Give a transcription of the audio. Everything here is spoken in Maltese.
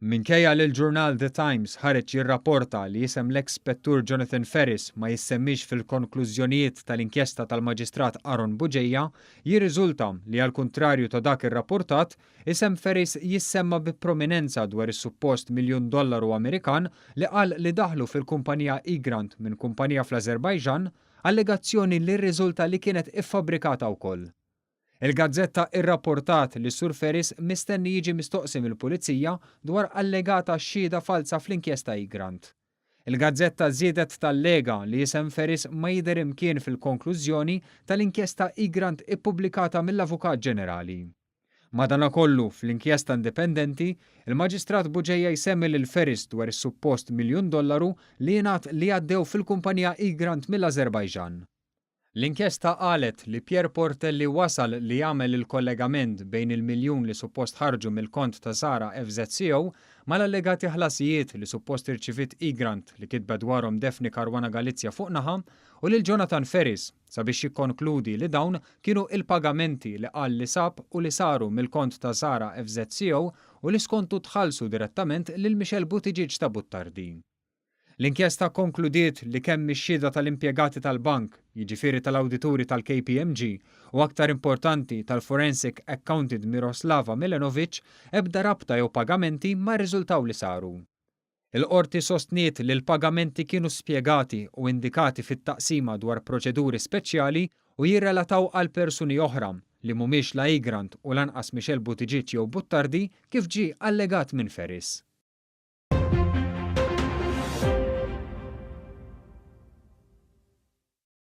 Minkejja li l-ġurnal The Times ħareġ jirrapporta li jisem l-ekspettur Jonathan Ferris ma jissemmix fil-konklużjonijiet tal-inkjesta tal-Maġistrat Aaron Buġejja, jirriżulta li għal kontrarju ta' dak ir-rapportat, isem Ferris jissemma bi prominenza dwar is-suppost $1,000,000 Amerikan li qal li daħlu fil-kumpanija Egrant minn kumpanija fl-Azerbajġan, allegazzjoni li rriżulta li kienet iffabbrikata wkoll. Il-gazzetta irrapportat li Sur Ferris mistenni jiġi mistoqsim il-Pulizija dwar allegata xhieda falsa fl-inkjesta Egrant. Il-gazzetta żiedet tal-lega li jisem Ferris ma jidher imkien fil-konklużjoni tal-inkjesta Egrant ippubblikata mill-Avukat Ġenerali. Madankollu fl-inkjesta indipendenti, il-Maġistrat Buġejja jsemmi lil Ferris dwar is-suppost $1,000,000 li jingħat li għaddew fil-kumpanija Egrant mill-Azerbajġan. L-inkjesta qalet li Pierre Portelli wasal li jagħmel il-kollegament bejn il-miljun li suppost ħarġu mill-kont ta' Sara FZCO mal-allegati ħlasijiet li suppost irċivit Egrant li kitbet dwarhom Defni Caruana Galizja fuq naħa u lil Jonathan Ferris sabiex jikkonkludi li dawn kienu il-pagamenti li qal li sab u li saru mill-kont ta' Sara FZCO u li skontu tħallsu direttament lil Michel Buttigieg ta' Buttardi. L-inkjesta konkludiet li kemm ix-xhieda tal-impjegati tal-bank, jiġifieri tal-awdituri tal-KPMG u aktar importanti tal-Forensic Accountant Miroslava Milanovic ebda rabta jew pagamenti ma rriżultaw li saru. Il-qorti sostniet li l-pagamenti kienu spjegati u indikati fit-taqsima dwar proċeduri speċjali u jirrelataw għal persuni oħra li mhumiex la Egrant u lanqas Michel Buttigieg jew Buttardi kif ġie allegat minn Ferris.